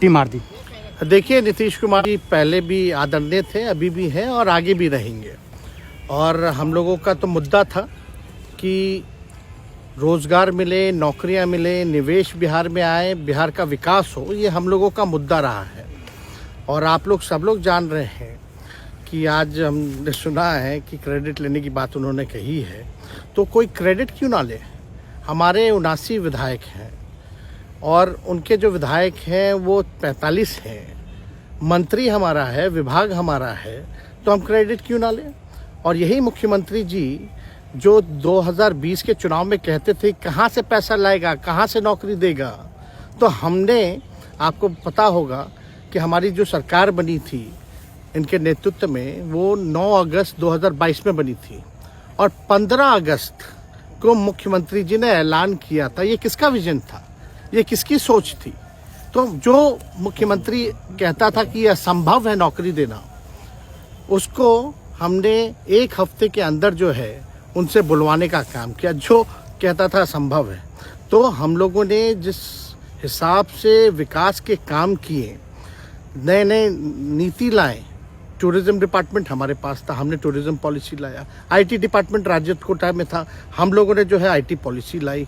मिट्टी मार दी। देखिए, नीतीश कुमार जी पहले भी आदरणीय थे, अभी भी हैं और आगे भी रहेंगे। और हम लोगों का तो मुद्दा था कि रोजगार मिले, नौकरियां मिले, निवेश बिहार में आए, बिहार का विकास हो, ये हम लोगों का मुद्दा रहा है। और आप लोग सब लोग जान रहे हैं कि आज हमने सुना है कि क्रेडिट लेने की बात उन्होंने कही है, तो कोई क्रेडिट क्यों ना ले। हमारे 79 विधायक हैं और उनके जो विधायक हैं वो 45 हैं, मंत्री हमारा है, विभाग हमारा है, तो हम क्रेडिट क्यों ना लें। और यही मुख्यमंत्री जी जो 2020 के चुनाव में कहते थे कहाँ से पैसा लाएगा, कहाँ से नौकरी देगा, तो हमने, आपको पता होगा कि हमारी जो सरकार बनी थी इनके नेतृत्व में, वो 9 अगस्त 2022 में बनी थी और 15 अगस्त को मुख्यमंत्री जी ने ऐलान किया था। ये किसका विजन था, ये किसकी सोच थी। तो जो मुख्यमंत्री कहता था कि यह असंभव है नौकरी देना, उसको हमने एक हफ्ते के अंदर जो है उनसे बुलवाने का काम किया, जो कहता था असंभव है। तो हम लोगों ने जिस हिसाब से विकास के काम किए, नए नए नीति लाए, टूरिज्म डिपार्टमेंट हमारे पास था, हमने टूरिज्म पॉलिसी लाया। आईटी डिपार्टमेंट राज्य कोटा में था, हम लोगों ने जो है आईटी पॉलिसी लाई।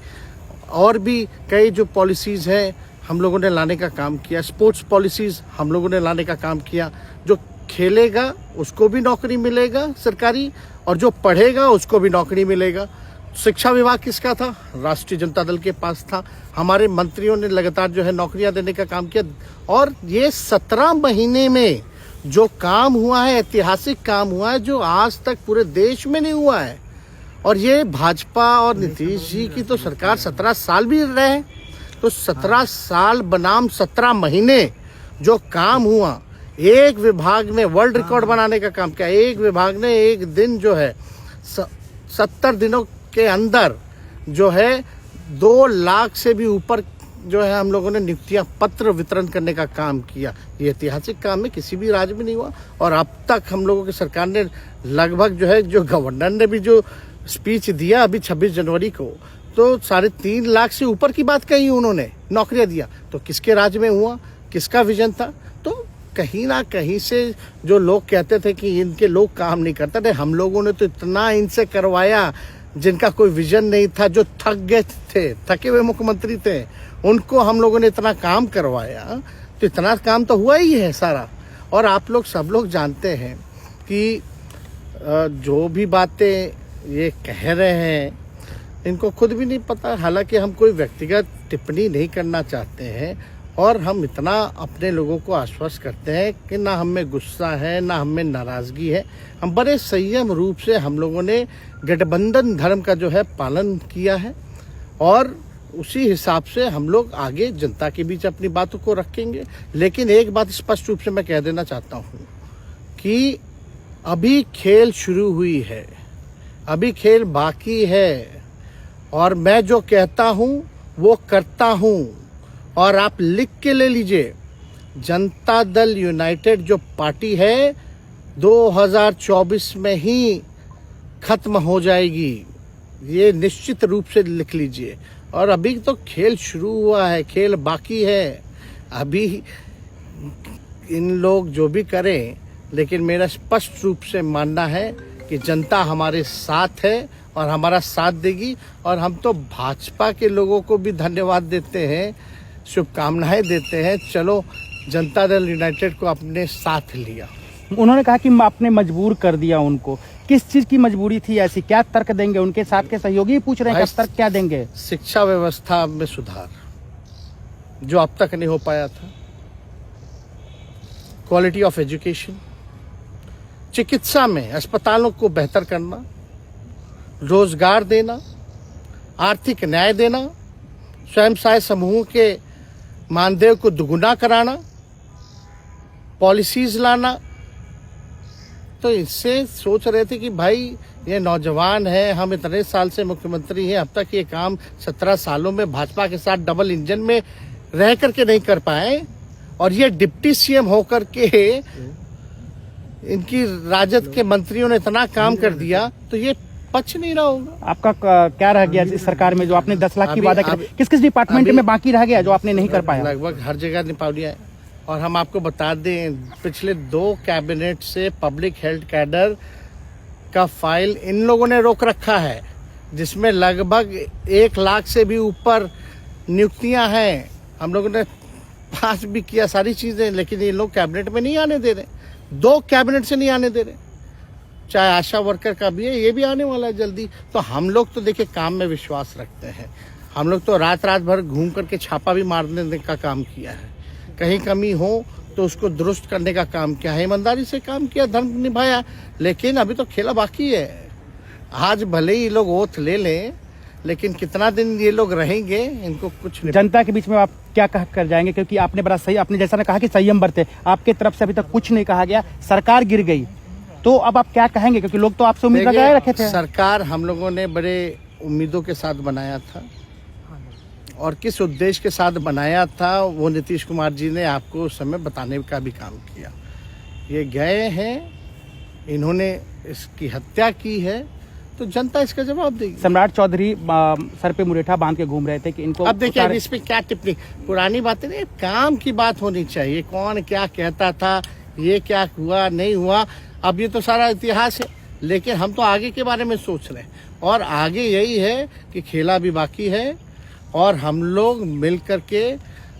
और भी कई जो पॉलिसीज़ हैं हम लोगों ने लाने का काम किया। स्पोर्ट्स पॉलिसीज़ हम लोगों ने लाने का काम किया। जो खेलेगा उसको भी नौकरी मिलेगा सरकारी, और जो पढ़ेगा उसको भी नौकरी मिलेगा। शिक्षा विभाग किसका था, राष्ट्रीय जनता दल के पास था। हमारे मंत्रियों ने लगातार जो है नौकरियां देने का काम किया। और ये 17 महीने में जो काम हुआ है, ऐतिहासिक काम हुआ है, जो आज तक पूरे देश में नहीं हुआ है। और ये भाजपा और नीतीश जी की तो सरकार 17 साल भी रहे, तो 17 साल बनाम 17 महीने जो काम हुआ, एक विभाग में वर्ल्ड रिकॉर्ड बनाने का काम किया। एक विभाग ने एक दिन जो है 70 दिनों के अंदर जो है 2 लाख से भी ऊपर जो है हम लोगों ने नियुक्तियां पत्र वितरण करने का काम किया। ये ऐतिहासिक काम है, किसी भी राज्य में नहीं हुआ। और अब तक हम लोगों की सरकार ने लगभग जो है, जो गवर्नर ने भी जो स्पीच दिया अभी 26 जनवरी को, तो 3.5 लाख से ऊपर की बात कही उन्होंने, नौकरियां दिया। तो किसके राज्य में हुआ, किसका विजन था। तो कहीं ना कहीं से जो लोग कहते थे कि इनके लोग काम नहीं करते थे, हम लोगों ने तो इतना इनसे करवाया जिनका कोई विजन नहीं था, जो थक गए थे, थके हुए मुख्यमंत्री थे, उनको हम लोगों ने इतना काम करवाया। तो इतना काम तो हुआ ही है सारा। और आप लोग सब लोग जानते हैं कि जो भी बातें ये कह रहे हैं इनको खुद भी नहीं पता। हालांकि हम कोई व्यक्तिगत टिप्पणी नहीं करना चाहते हैं और हम इतना अपने लोगों को आश्वस्त करते हैं कि ना हम में गुस्सा है, ना हम में नाराज़गी है। हम बड़े संयम रूप से हम लोगों ने गठबंधन धर्म का जो है पालन किया है और उसी हिसाब से हम लोग आगे जनता के बीच अपनी बातों को रखेंगे। लेकिन एक बात स्पष्ट रूप से मैं कह देना चाहता हूँ कि अभी खेल शुरू हुई है, अभी खेल बाकी है। और मैं जो कहता हूँ वो करता हूँ। और आप लिख के ले लीजिए, जनता दल यूनाइटेड जो पार्टी है 2024 में ही खत्म हो जाएगी, ये निश्चित रूप से लिख लीजिए। और अभी तो खेल शुरू हुआ है, खेल बाकी है। अभी इन लोग जो भी करें, लेकिन मेरा स्पष्ट रूप से मानना है कि जनता हमारे साथ है और हमारा साथ देगी। और हम तो भाजपा के लोगों को भी धन्यवाद देते हैं, शुभकामनाएं देते हैं। चलो, जनता दल यूनाइटेड को अपने साथ लिया। उन्होंने कहा कि आपने मजबूर कर दिया उनको। किस चीज की मजबूरी थी ऐसी, क्या तर्क देंगे? उनके साथ के सहयोगी पूछ रहे हैं, तर्क क्या देंगे? शिक्षा व्यवस्था में सुधार जो अब तक नहीं हो पाया था, क्वालिटी ऑफ एजुकेशन, चिकित्सा में अस्पतालों को बेहतर करना, रोजगार देना, आर्थिक न्याय देना, स्वयं सहायता समूह के मानदेय को दुगुना कराना, पॉलिसीज लाना। तो इससे सोच रहे थे कि भाई ये नौजवान है, हम इतने साल से मुख्यमंत्री हैं, अब तक ये काम 17 सालों में भाजपा के साथ डबल इंजन में रह करके नहीं कर पाए, और ये डिप्टी सीएम होकर के इनकी राजद के मंत्रियों ने इतना काम कर दिया, तो ये पच नहीं रहा होगा। आपका क्या रह गया इस सरकार में जो आपने 10 लाख की वादा किया? किस किस डिपार्टमेंट में बाकी रह गया जो आपने नहीं कर पाया? लगभग हर जगह निपा लिया है। और हम आपको बता दें पिछले 2 कैबिनेट से पब्लिक हेल्थ कैडर का फाइल इन लोगों ने रोक रखा है, जिसमें लगभग 1 लाख से भी ऊपर नियुक्तियां हैं। हम लोगों ने पास भी किया सारी चीजें, लेकिन ये लोग कैबिनेट में नहीं आने दे रहे। 2 कैबिनेट से नहीं आने दे रहे। चाहे आशा वर्कर का भी है, ये भी आने वाला है जल्दी। तो हम लोग तो देखिए काम में विश्वास रखते हैं। हम लोग तो रात भर घूम करके छापा भी मारने का काम किया है। कहीं कमी हो तो उसको दुरुस्त करने का काम किया है, ईमानदारी से काम किया, धर्म निभाया। लेकिन अभी तो खेला बाकी है। आज भले ही लोग ओथ ले लें, लेकिन कितना दिन ये लोग रहेंगे, इनको कुछ नहीं। जनता के बीच में आप क्या कह कर जाएंगे, क्योंकि आपने बड़ा सही, आपने जैसा ने कहा कि संयम बरते, आपके तरफ से अभी तक कुछ नहीं कहा गया, सरकार गिर गई, तो अब आप क्या कहेंगे, क्योंकि लोग तो आपसे उम्मीद लगाए रखे थे। सरकार हम लोगों ने बड़े उम्मीदों के साथ बनाया था, और किस उद्देश्य के साथ बनाया था वो नीतीश कुमार जी ने आपको उस समय बताने का भी काम किया। ये गए हैं, इन्होंने इसकी हत्या की है, तो जनता इसका जवाब देगी। सम्राट चौधरी सर पे मुरेठा बांध के घूम रहे थे कि इनको अब देखिए इस पे क्या टिप्पणी, पुरानी बातें नहीं, काम की बात होनी चाहिए। कौन क्या कहता था, ये क्या हुआ नहीं हुआ, अब ये तो सारा इतिहास है। लेकिन हम तो आगे के बारे में सोच रहे हैं, और आगे यही है कि खेला भी बाकी है, और हम लोग मिल करके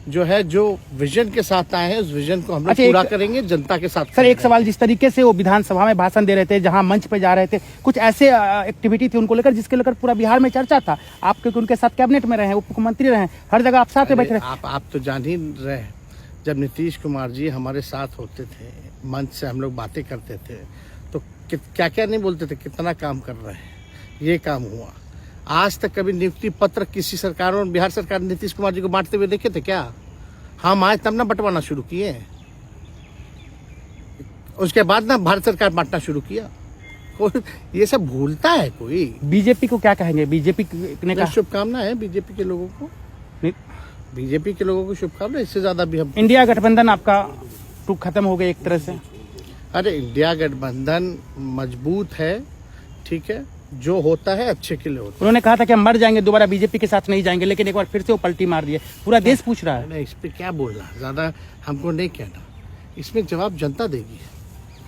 जो है, जो विजन के साथ आए हैं, उस विजन को हम लोग पूरा करेंगे जनता के साथ। सर एक सवाल, जिस तरीके से वो विधानसभा में भाषण दे रहे थे, जहां मंच पे जा रहे थे, कुछ ऐसे एक्टिविटी थी उनको लेकर जिसके लेकर पूरा बिहार में चर्चा था। आप क्योंकि उनके साथ कैबिनेट में रहे, उप मुख्यमंत्री रहे, हर जगह आप साथ में बैठे रहे। आप तो जान ही रहे, जब नीतीश कुमार जी हमारे साथ होते थे, मंच से हम लोग बातें करते थे, तो क्या क्या नहीं बोलते थे, कितना काम कर रहे हैं, ये काम हुआ। आज तक कभी नियुक्ति पत्र किसी सरकारों, बिहार सरकार नीतीश कुमार जी को बांटते हुए देखे थे क्या? हम आए तब ना बंटवाना शुरू किए, उसके बाद ना भारत सरकार बांटना शुरू किया। कोई ये सब भूलता है कोई? बीजेपी को क्या कहेंगे? बीजेपी ने कहा शुभकामना है बीजेपी के लोगों को, बीजेपी के लोगों को शुभकामना। इससे ज्यादा भी हम, इंडिया गठबंधन आपका टूक खत्म हो गया एक तरह से। अरे इंडिया गठबंधन मजबूत है, ठीक है, जो होता है अच्छे के लिए होता है। उन्होंने कहा था कि हम मर जाएंगे, दोबारा बीजेपी के साथ नहीं जाएंगे, लेकिन एक बार फिर से वो पलटी मार दिए। पूरा देश पूछ रहा है। इस पे क्या बोलना, ज्यादा हमको नहीं कहना, इसमें जवाब जनता देगी।